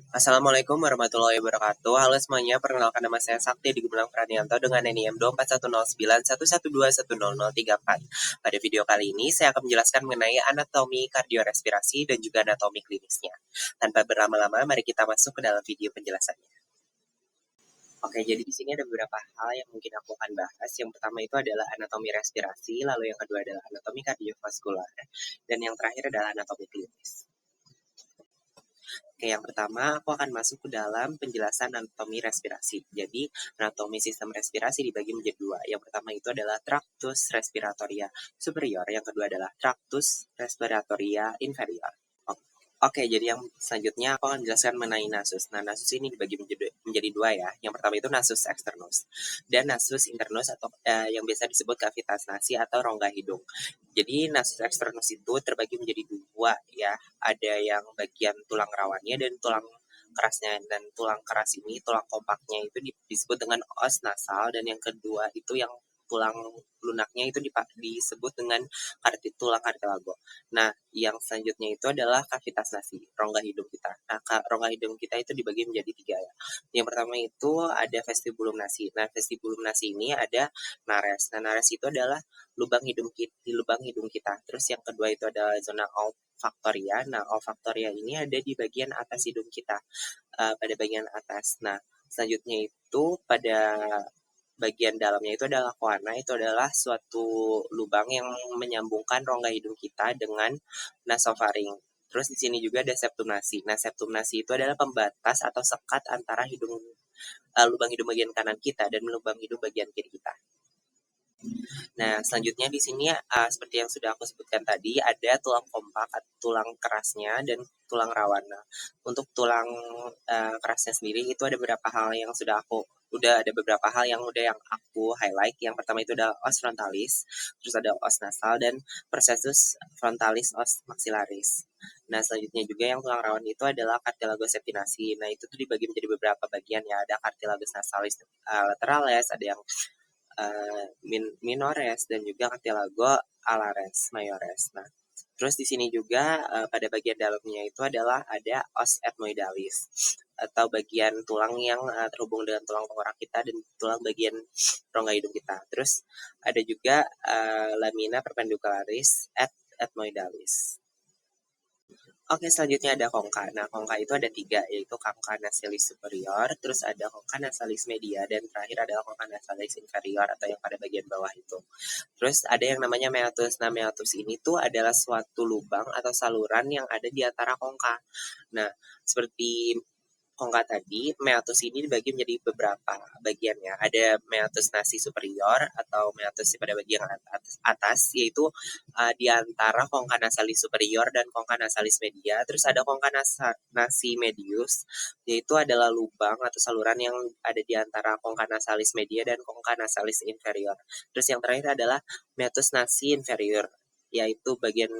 Assalamualaikum warahmatullahi wabarakatuh. Halo semuanya, perkenalkan nama saya Sakti di Gumelang Pranianto dengan NIM 24109112100034. Pada video kali ini saya akan menjelaskan mengenai anatomi kardiorespirasi dan juga anatomi klinisnya. Tanpa berlama-lama, mari kita masuk ke dalam video penjelasannya. Oke, jadi di sini ada beberapa hal yang mungkin aku akan bahas. Yang pertama itu adalah anatomi respirasi, lalu yang kedua adalah anatomi kardiovaskular, dan yang terakhir adalah anatomi klinis. Oke, yang pertama aku akan masuk ke dalam penjelasan anatomi respirasi. Jadi, anatomi sistem respirasi dibagi menjadi dua. Yang pertama itu adalah tractus respiratoria superior, yang kedua adalah tractus respiratoria inferior. Oke, jadi yang selanjutnya aku akan menjelaskan mengenai nasus. Nah, nasus ini dibagi menjadi dua ya. Yang pertama itu nasus externus dan nasus internus atau yang biasa disebut kavitas nasi atau rongga hidung. Jadi nasus externus itu terbagi menjadi dua ya. Ada yang bagian tulang rawannya dan tulang kerasnya. Dan tulang keras ini, tulang kompaknya itu disebut dengan os nasal, dan yang kedua itu yang tulang lunaknya itu disebut dengan tulang kartilago. Nah, yang selanjutnya itu adalah kavitas nasi, rongga hidung kita. Nah, rongga hidung kita itu dibagi menjadi tiga ya. Yang pertama itu ada vestibulum nasi. Nah, vestibulum nasi ini ada nares. Nah, nares itu adalah di lubang hidung kita. Terus yang kedua itu adalah zona olfaktoria. Nah, olfaktoria ini ada di bagian atas hidung kita, pada bagian atas. Nah, selanjutnya itu pada bagian dalamnya itu adalah koana, itu adalah suatu lubang yang menyambungkan rongga hidung kita dengan nasofaring. Terus di sini juga ada septum nasi. Nah, septum nasi itu adalah pembatas atau sekat antara lubang hidung bagian kanan kita dan lubang hidung bagian kiri kita. Nah, selanjutnya di sini seperti yang sudah aku sebutkan tadi, ada tulang kompak, tulang kerasnya, dan tulang rawan. Nah, untuk tulang kerasnya sendiri itu ada beberapa hal yang ada beberapa hal yang aku highlight. Yang pertama itu ada os frontalis, terus ada os nasal, dan processus frontalis os maxillaris. Nah, selanjutnya juga yang tulang rawan itu adalah cartilagus septinasi. Nah, itu tuh dibagi menjadi beberapa bagian ya. Ada cartilagus nasalis lateralis, ada yang minores, dan juga cartilago alares mayores. Nah, terus di sini juga pada bagian dalamnya itu adalah ada os ethmoidalis atau bagian tulang yang terhubung dengan tulang tengkorak kita dan tulang bagian rongga hidung kita. Terus ada juga lamina perpendicularis at ethmoidalis. Oke, selanjutnya ada kongka. Nah, kongka itu ada tiga, yaitu kongka nasalis superior, terus ada kongka nasalis media, dan terakhir adalah kongka nasalis inferior atau yang pada bagian bawah itu. Terus ada yang namanya meatus. Nah, meatus ini tuh adalah suatu lubang atau saluran yang ada di antara kongka. Nah, seperti kongka tadi, meatus ini dibagi menjadi beberapa bagian ya. Ada meatus nasi superior atau meatus pada bagian atas, yaitu di antara kongka nasalis superior dan kongka nasalis media. Terus ada kongka nasi medius, yaitu adalah lubang atau saluran yang ada di antara kongka nasalis media dan kongka nasalis inferior. Terus yang terakhir adalah meatus nasi inferior, yaitu bagian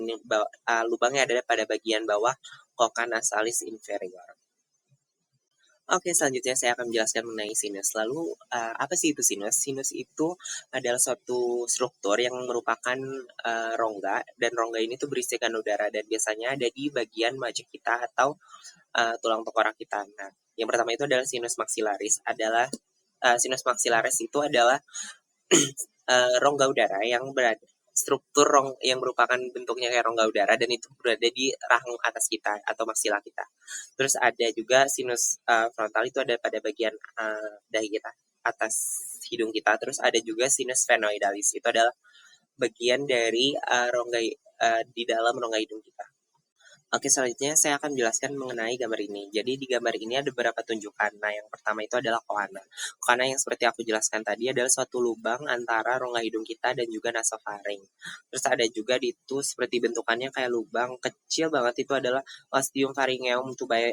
lubangnya ada pada bagian bawah kongka nasalis inferior. Oke, selanjutnya saya akan menjelaskan mengenai sinus. Lalu, apa sih itu sinus? Sinus itu adalah suatu struktur yang merupakan rongga, dan rongga ini tuh berisikan udara, dan biasanya ada di bagian wajah kita atau tulang tengkorak kita. Nah, yang pertama itu adalah sinus maxillaris. Sinus maxillaris itu adalah rongga udara yang struktur yang merupakan bentuknya kayak rongga udara, dan itu berada di rahang atas kita atau maksila kita. Terus ada juga sinus frontal, itu ada pada bagian dahi kita, atas hidung kita. Terus ada juga sinus sphenoidalis, itu adalah bagian dari rongga di dalam rongga hidung kita. Oke, selanjutnya saya akan menjelaskan mengenai gambar ini. Jadi di gambar ini ada beberapa tunjukan. Nah, yang pertama itu adalah koana. Koana yang seperti aku jelaskan tadi adalah suatu lubang antara rongga hidung kita dan juga nasofaring. Terus ada juga di itu seperti bentukannya kayak lubang kecil banget, itu adalah ostium pharyngeum tubae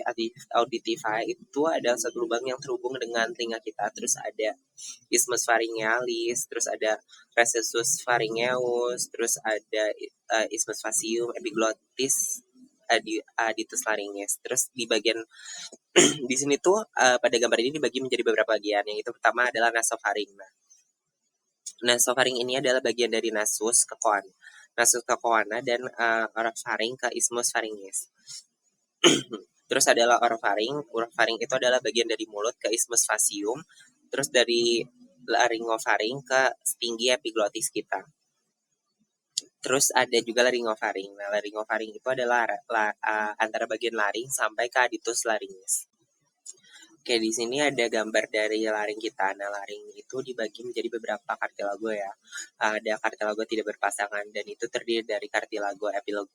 auditiva. Itu ada suatu lubang yang terhubung dengan telinga kita. Terus ada isthmus pharyngealis, terus ada recessus pharyngeus, terus ada isthmus facium, epiglottis, aditus laryngeus. Terus di bagian di sini tuh pada gambar ini dibagi menjadi beberapa bagian. Yang itu pertama adalah nasofaring. Nah, nasofaring ini adalah bagian dari nasus ke koana dan oropharing ke isthmus pharyngeus. Terus adalah orofaring. Orofaring itu adalah bagian dari mulut ke isthmus facium. Terus dari laryngofaring ke tinggi epiglotis kita. Terus ada juga laryngofaring. Nah, laryngofaring itu adalah antara bagian laring sampai ke adductus laryngis. Oke, di sini ada gambar dari laring kita. Nah, laring itu dibagi menjadi beberapa kartilago ya. Ada kartilago tidak berpasangan dan itu terdiri dari kartilago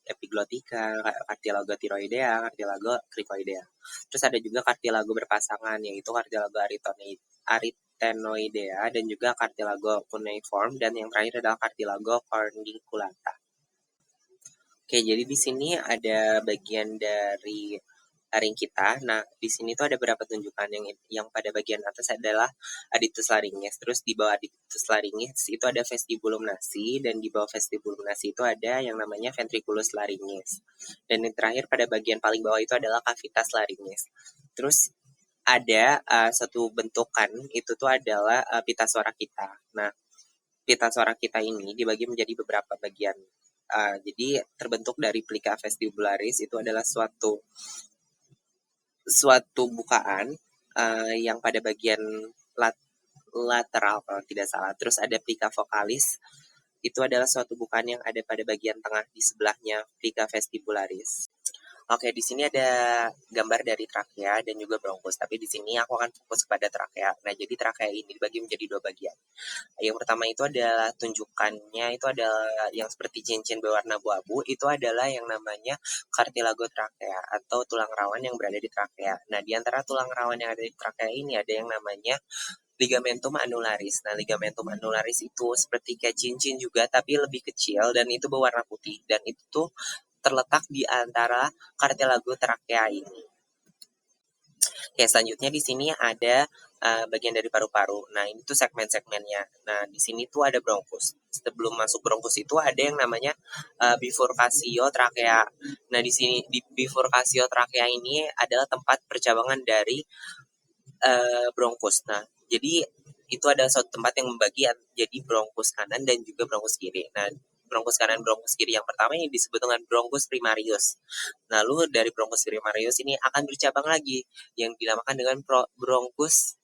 epiglotika, kartilago tiroidea, kartilago cricoidea. Terus ada juga kartilago berpasangan yaitu kartilago arytenoidea dan juga kartilago cuneiform dan yang terakhir adalah kartilago corniculata. Oke, jadi di sini ada bagian dari laring kita. Nah, di sini tuh ada beberapa tunjukan yang pada bagian atas adalah adductus laryngis. Terus di bawah adductus laryngis itu ada vestibulum nasi dan di bawah vestibulum nasi itu ada yang namanya ventriculus laryngis. Dan yang terakhir pada bagian paling bawah itu adalah cavitas laryngis. Terus ada satu bentukan itu tuh adalah pita suara kita. Nah, pita suara kita ini dibagi menjadi beberapa bagian. Jadi terbentuk dari plica vestibularis itu adalah suatu bukaan yang pada bagian lateral kalau tidak salah. Terus ada plica vocalis, itu adalah suatu bukaan yang ada pada bagian tengah di sebelahnya plica vestibularis. Oke, di sini ada gambar dari trakea dan juga bronkus, tapi di sini aku akan fokus kepada trakea. Nah, jadi trakea ini dibagi menjadi dua bagian. Yang pertama itu adalah tunjukannya itu adalah yang seperti cincin berwarna abu-abu, itu adalah yang namanya cartilago trakea atau tulang rawan yang berada di trakea. Nah, di antara tulang rawan yang ada di trakea ini ada yang namanya ligamentum annularis. Nah, ligamentum annularis itu seperti kayak cincin juga tapi lebih kecil dan itu berwarna putih dan itu tuh terletak di antara kartilago trakea ini. Oke, selanjutnya di sini ada bagian dari paru-paru. Nah, ini tuh segmen-segmennya. Nah, di sini tuh ada bronkus. Sebelum masuk bronkus itu ada yang namanya bifurcatio trachea. Nah, di sini di bifurcatio trachea ini adalah tempat percabangan dari bronkus. Nah, jadi itu adalah suatu tempat yang membagi jadi bronkus kanan dan juga bronkus kiri. Nah, bronkus kanan, bronkus kiri yang pertama yang disebut dengan bronkus primarius. Lalu dari bronkus primarius ini akan bercabang lagi yang dinamakan dengan bronkus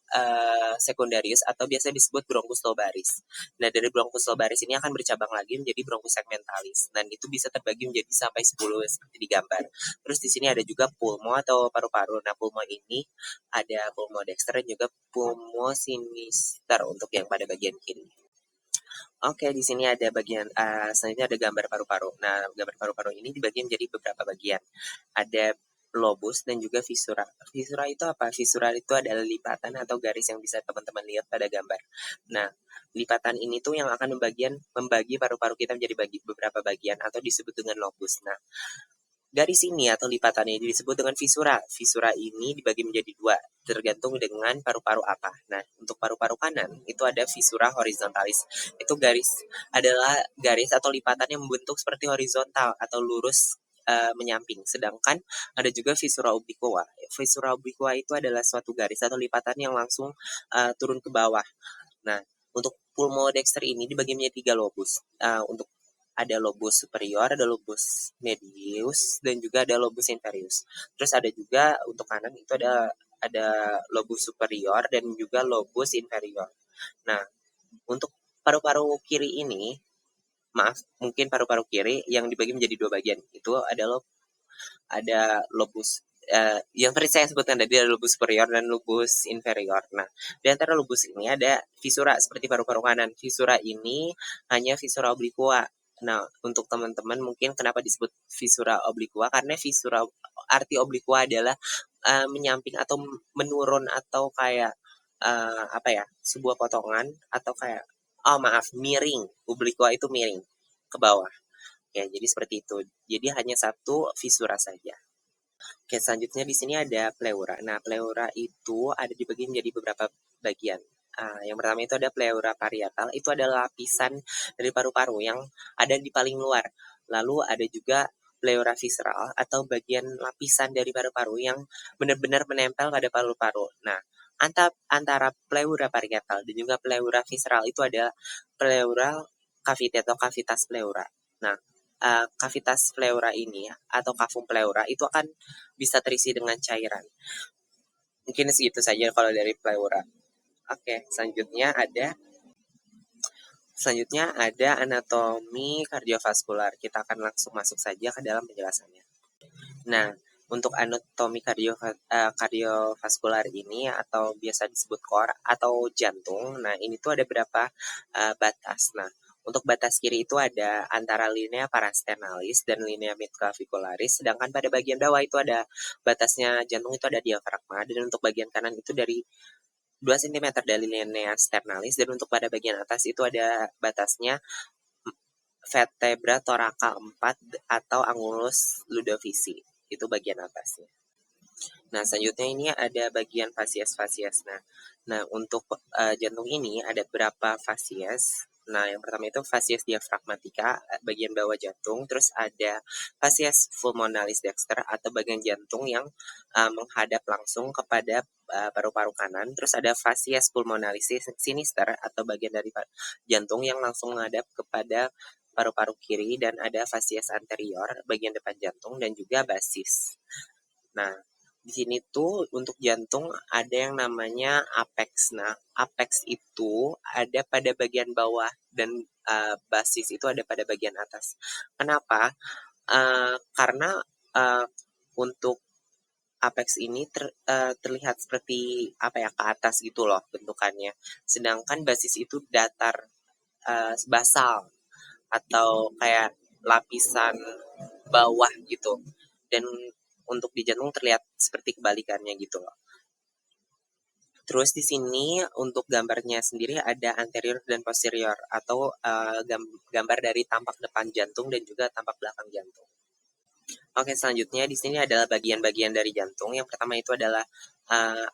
sekundarius atau biasa disebut bronkus lobaris. Nah, dari bronkus lobaris ini akan bercabang lagi menjadi bronkus segmentalis dan itu bisa terbagi menjadi sampai 10 seperti di gambar. Terus di sini ada juga pulmo atau paru-paru. Nah, pulmo ini ada pulmo dexter dan juga pulmo sinister untuk yang pada bagian kiri. Oke, di sini ada bagian selanjutnya ada gambar paru-paru. Nah, gambar paru-paru ini dibagi menjadi beberapa bagian. Ada lobus dan juga visura. Visura itu apa? Visura itu adalah lipatan atau garis yang bisa teman-teman lihat pada gambar. Nah, lipatan ini tuh yang akan membagi paru-paru kita menjadi beberapa bagian atau disebut dengan lobus. Nah, garis ini atau lipatannya ini disebut dengan visura. Visura ini dibagi menjadi dua, tergantung dengan paru-paru apa. Nah, untuk paru-paru kanan itu ada visura horizontalis. Itu adalah garis atau lipatan yang membentuk seperti horizontal atau lurus menyamping. Sedangkan ada juga visura obliqua. Visura obliqua itu adalah suatu garis atau lipatan yang langsung turun ke bawah. Nah, untuk pulmodexter ini dibagi menjadi 3 lobus. Untuk ada lobus superior, ada lobus medius, dan juga ada lobus inferius. Terus ada juga untuk kanan itu ada lobus superior dan juga lobus inferior. Nah, untuk paru-paru kiri ini, maaf, mungkin paru-paru kiri yang dibagi menjadi dua bagian. Itu ada lobus yang tadi saya sebutkan tadi ada lobus superior dan lobus inferior. Nah, di antara lobus ini ada visura seperti paru-paru kanan. Visura ini hanya visura obliqua. Nah, untuk teman-teman mungkin kenapa disebut visura obliqua? Karena visura arti obliqua adalah menyamping atau menurun atau kayak apa ya? Sebuah potongan atau kayak miring. Obliqua itu miring ke bawah. Ya, jadi seperti itu. Jadi hanya satu visura saja. Oke, selanjutnya di sini ada pleura. Nah, pleura itu ada dibagi menjadi beberapa bagian. Yang pertama itu ada pleura parietal, itu adalah lapisan dari paru-paru yang ada di paling luar. Lalu ada juga pleura visceral atau bagian lapisan dari paru-paru yang benar-benar menempel pada paru-paru. Nah, antara pleura parietal dan juga pleura visceral itu ada pleural cavity atau kavitas pleura. Nah, kavitas pleura ini atau kavum pleura itu akan bisa terisi dengan cairan. Mungkin segitu saja kalau dari pleura. Oke, selanjutnya ada anatomi kardiovaskular. Kita akan langsung masuk saja ke dalam penjelasannya. Nah, untuk anatomi kardiovaskular ini atau biasa disebut core atau jantung. Nah, ini tuh ada berapa batas. Nah, untuk batas kiri itu ada antara linea parastenalis dan linea midclavicularis, sedangkan pada bagian bawah itu ada batasnya jantung itu ada diafragma, dan untuk bagian kanan itu dari 2 cm dari linea sternalis, dan untuk pada bagian atas itu ada batasnya vertebra thoraca 4 atau angulus ludovici. Itu bagian atasnya. Nah, selanjutnya ini ada bagian fasies-fasies. Nah, untuk jantung ini ada berapa fasies. Nah, yang pertama itu fasies diafragmatika, bagian bawah jantung. Terus ada fasies pulmonalis dexter atau bagian jantung yang menghadap langsung kepada paru-paru kanan. Terus ada fasies pulmonalis sinister atau bagian dari jantung yang langsung menghadap kepada paru-paru kiri, dan ada fasies anterior, bagian depan jantung, dan juga basis. Nah, di sini tuh untuk jantung ada yang namanya apex. Nah, apex itu ada pada bagian bawah dan basis itu ada pada bagian atas. Kenapa? Karena untuk apex ini terlihat seperti apa ya, ke atas gitu loh bentukannya. Sedangkan basis itu datar, basal atau kayak lapisan bawah gitu. Dan untuk di jantung terlihat seperti kebalikannya gitu loh. Terus di sini untuk gambarnya sendiri ada anterior dan posterior atau gambar dari tampak depan jantung dan juga tampak belakang jantung. Oke, selanjutnya di sini adalah bagian-bagian dari jantung. Yang pertama itu adalah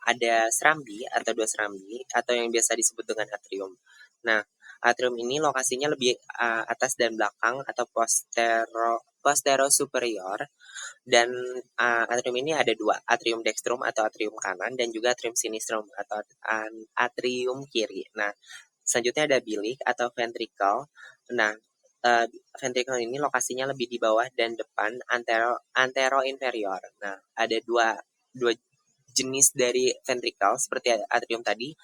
ada serambi atau 2 serambi atau yang biasa disebut dengan atrium. Nah, atrium ini lokasinya lebih atas dan belakang atau postero superior. Dan atrium ini ada 2, atrium dextrum atau atrium kanan dan juga atrium sinistrum atau atrium kiri. Nah, selanjutnya ada bilik atau ventricle. Nah, ventricle ini lokasinya lebih di bawah dan depan antero inferior. Nah, ada dua jenis dari ventricle seperti atrium tadi.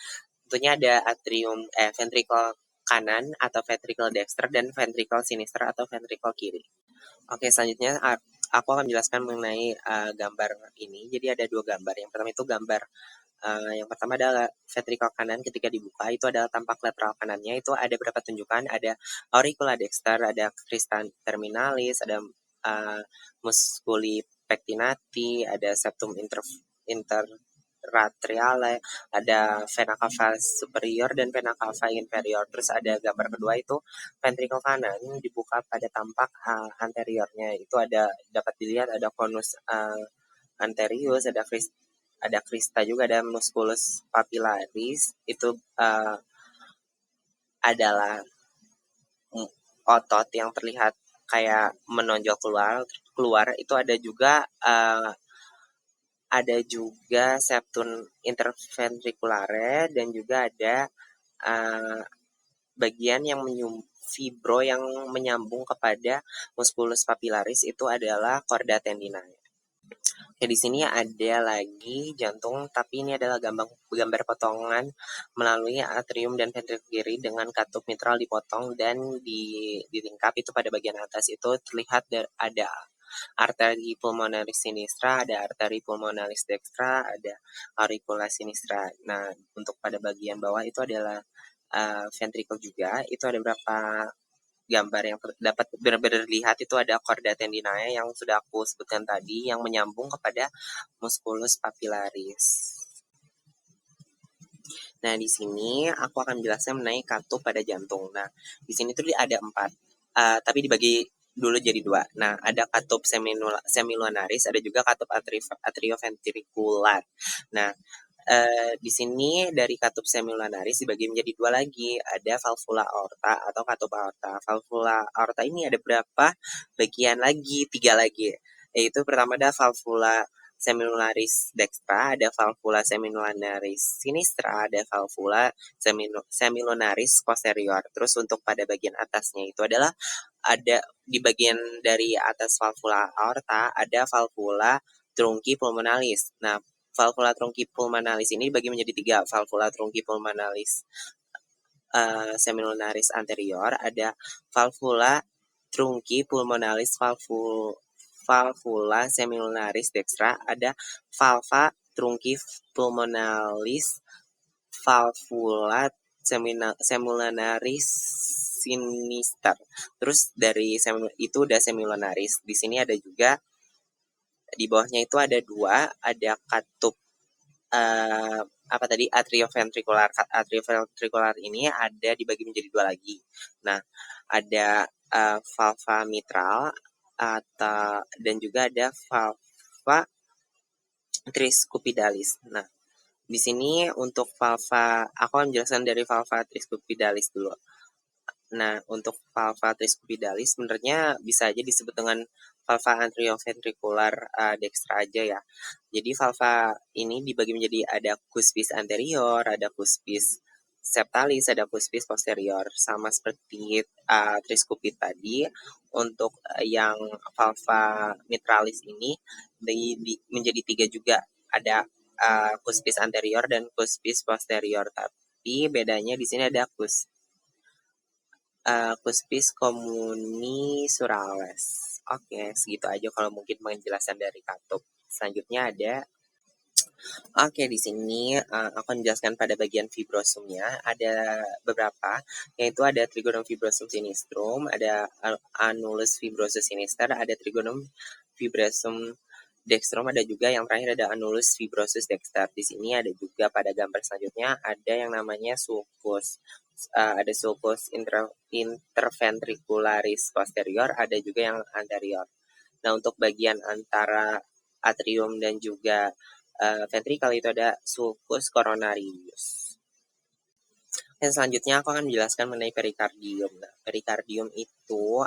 Tentunya ada atrium ventricle kanan atau ventricle dexter dan ventricle sinister atau ventricle kiri. Oke, selanjutnya aku akan menjelaskan mengenai gambar ini. Jadi ada 2 gambar. Yang pertama itu gambar yang pertama adalah ventricle kanan ketika dibuka itu adalah tampak lateral kanannya itu ada berapa tunjukan, ada auricula dexter, ada crista terminalis, ada musculi pectinati, ada septum interratriale, ada vena cava superior dan vena cava inferior. Terus ada gambar kedua itu ventricle kanan dibuka pada tampak anteriornya itu dapat dilihat ada conus anterius, ada crista juga, ada musculus papillaris itu adalah otot yang terlihat kayak menonjol keluar itu ada juga septum interventriculare dan juga ada bagian yang fibro yang menyambung kepada musculus papillaris itu adalah chorda tendinae. Oke, di sini ada lagi jantung, tapi ini adalah gambar potongan melalui atrium dan ventricle kiri dengan katup mitral dipotong dan ditingkap itu pada bagian atas itu terlihat ada arteri pulmonalis sinistra, ada arteri pulmonalis dextra, ada auricula sinistra. Nah, untuk pada bagian bawah itu adalah ventricle juga, itu ada berapa gambar yang dapat benar-benar dilihat itu ada chorda tendinae yang sudah aku sebutkan tadi yang menyambung kepada musculus papillaris. Nah, di sini aku akan menjelaskan mengenai katup pada jantung. Nah, di sini tuh ada 4, tapi dibagi dulu jadi 2. Nah, ada katup semilunaris, ada juga katup atrioventricular. Nah, di sini dari katup semilunaris dibagi menjadi 2 lagi, ada valvula aorta atau katup aorta. Valvula aorta ini ada berapa bagian lagi? 3 lagi. Yaitu pertama ada valvula seminularis dextra, ada valvula seminularis sinistra, ada valvula semilunaris posterior. Terus untuk pada bagian atasnya itu adalah ada di bagian dari atas valvula aorta ada valvula trunki pulmonalis. Nah, valvula trunki pulmonalis ini dibagi menjadi 3. Valvula trunki pulmonalis semilunaris anterior, ada valvula trunki pulmonalis valvula semilunaris dextra, ada valva trunki pulmonalis valvula semilunaris sinister. Terus dari itu udah semilunaris. Di sini ada juga di bawahnya itu ada 2, ada katup atrioventrikular. Atrioventrikular ini ada dibagi menjadi 2 lagi. Nah, ada valva mitral dan juga ada valva triscupidalis. Nah, di sini untuk valva, aku akan menjelaskan dari valva triscupidalis dulu. Nah, untuk valva triscupidalis sebenarnya bisa aja disebut dengan valva atrioventrikular dextra aja ya. Jadi valva ini dibagi menjadi ada cuspis anterior, ada cuspis septalis, ada cuspis posterior. Sama seperti triskupid tadi, untuk yang valva mitralis ini menjadi 3 juga. Ada cuspis anterior dan cuspis posterior. Tapi bedanya di sini ada cuspis communisuralis. Oke, segitu aja kalau mungkin penjelasan dari katup. Selanjutnya ada di sini aku akan menjelaskan pada bagian fibrosumnya. Ada beberapa, yaitu ada trigonum fibrosum sinistrum, ada annulus fibrosus sinister, ada trigonum fibrosum dextrum, ada juga yang terakhir ada annulus fibrosus dexter. Di sini ada juga pada gambar selanjutnya ada yang namanya sulcus. Ada sulcus interventricularis posterior, ada juga yang anterior. Nah, untuk bagian antara atrium dan juga ventrikel itu ada sulcus coronarius. Dan selanjutnya aku akan menjelaskan mengenai perikardium. Nah, perikardium itu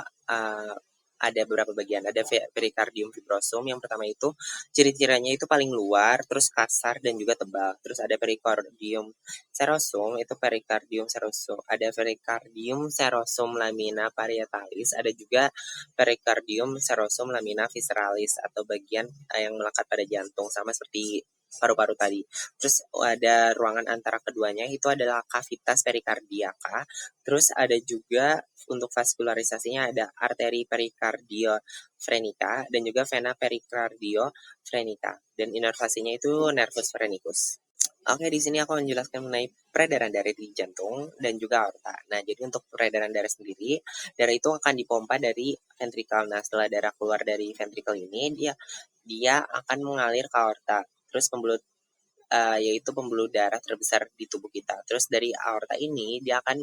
ada beberapa bagian. Ada perikardium fibrosum. Yang pertama itu ciri-cirinya itu paling luar, terus kasar dan juga tebal. Terus ada perikardium serosum, itu perikardium serosum. Ada perikardium serosum lamina parietalis, ada juga perikardium serosum lamina visceralis atau bagian yang melekat pada jantung, sama seperti paru-paru tadi. Terus ada ruangan antara keduanya itu adalah cavitas perikardiaka. Terus ada juga untuk vaskularisasinya ada arteri perikardiophrenica dan juga vena perikardiophrenica. Dan inervasinya itu nervus phrenicus. Oke, di sini aku menjelaskan mengenai peredaran darah di jantung dan juga aorta. Nah, jadi untuk peredaran darah sendiri, darah itu akan dipompa dari ventrikel. Nah, setelah darah keluar dari ventrikel ini, dia akan mengalir ke aorta. Terus yaitu pembuluh darah terbesar di tubuh kita. Terus dari aorta ini dia akan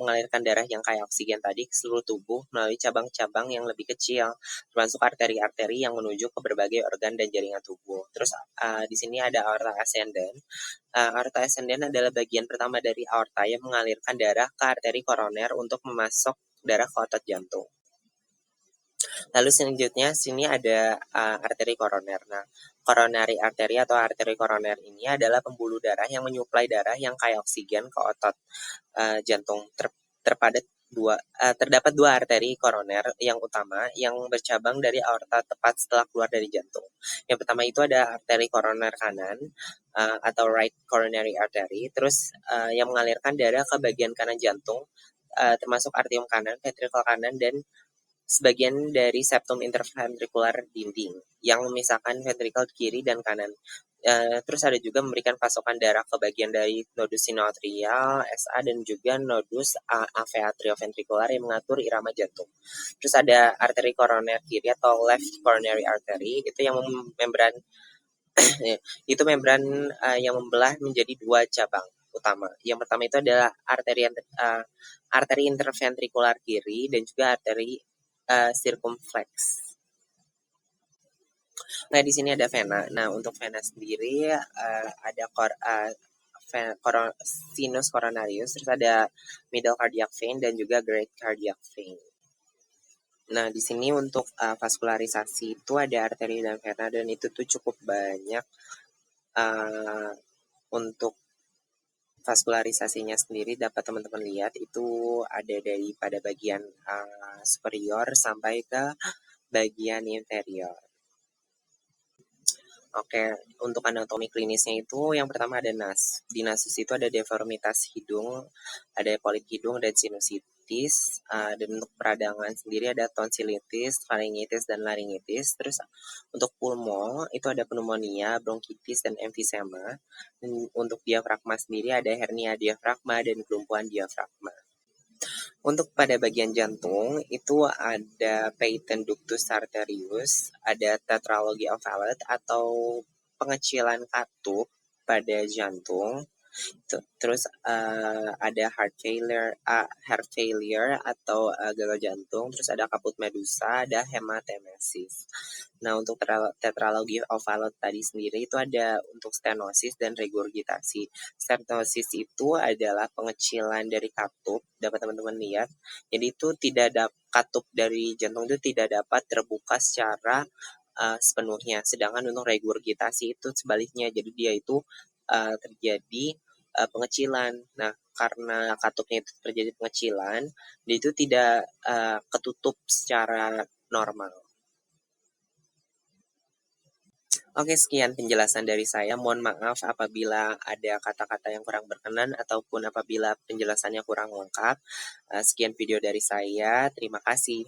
mengalirkan darah yang kayak oksigen tadi ke seluruh tubuh melalui cabang-cabang yang lebih kecil, termasuk arteri-arteri yang menuju ke berbagai organ dan jaringan tubuh. Terus di sini ada aorta ascendens. Aorta ascendens adalah bagian pertama dari aorta yang mengalirkan darah ke arteri koroner untuk memasok darah ke otot jantung. Lalu selanjutnya sini ada arteri koroner. Nah, coronary artery atau arteri koroner ini adalah pembuluh darah yang menyuplai darah yang kaya oksigen ke otot jantung. Terdapat 2 arteri koroner yang utama yang bercabang dari aorta tepat setelah keluar dari jantung. Yang pertama itu ada arteri koroner kanan atau right coronary artery, terus yang mengalirkan darah ke bagian kanan jantung, termasuk arterium kanan, ventrikel kanan, dan sebagian dari septum interventrikular dinding yang memisahkan ventrikel kiri dan kanan. Terus ada juga memberikan pasokan darah ke bagian dari nodus sinoatrial, SA, dan juga nodus AV atrioventrikular yang mengatur irama jantung. Terus ada arteri koroner kiri atau left coronary artery, itu yang membran itu membran yang membelah menjadi 2 cabang utama. Yang pertama itu adalah arteri interventrikular kiri dan juga arteri circumflex. Nah, di sini ada vena. Nah, untuk vena sendiri ada sinus coronarius, terus ada middle cardiac vein dan juga great cardiac vein. Nah, di sini untuk vaskularisasi itu ada arteri dan vena dan itu tuh cukup banyak. uh, untuk vaskularisasinya sendiri dapat teman-teman lihat itu ada dari pada bagian superior sampai ke bagian inferior. Oke, untuk anatomi klinisnya itu yang pertama ada nas. Di nasus itu ada deformitas hidung, ada polip hidung dan sinusitis. Dan untuk peradangan sendiri ada tonsilitis, faringitis dan laringitis. Terus untuk pulmo itu ada pneumonia, bronkitis dan emfisema. Dan untuk diafragma sendiri ada hernia diafragma dan kelumpuhan diafragma. Untuk pada bagian jantung, itu ada patent ductus arterius, ada tetralogy of Fallot atau pengecilan katup pada jantung. Terus ada heart failure atau gagal jantung, terus ada kaput medusa, ada hematemesis. Nah, untuk tetralogy of Fallot tadi sendiri itu ada untuk stenosis dan regurgitasi. Stenosis itu adalah pengecilan dari katup, dapat teman-teman lihat. Jadi itu tidak ada katup dari jantung itu tidak dapat terbuka secara sepenuhnya. Sedangkan untuk regurgitasi itu sebaliknya, jadi dia itu terjadi pengecilan. Nah, karena katupnya itu terjadi pengecilan, dia itu tidak ketutup secara normal. Oke, sekian penjelasan dari saya. Mohon maaf apabila ada kata-kata yang kurang berkenan ataupun apabila penjelasannya kurang lengkap. Sekian video dari saya. Terima kasih.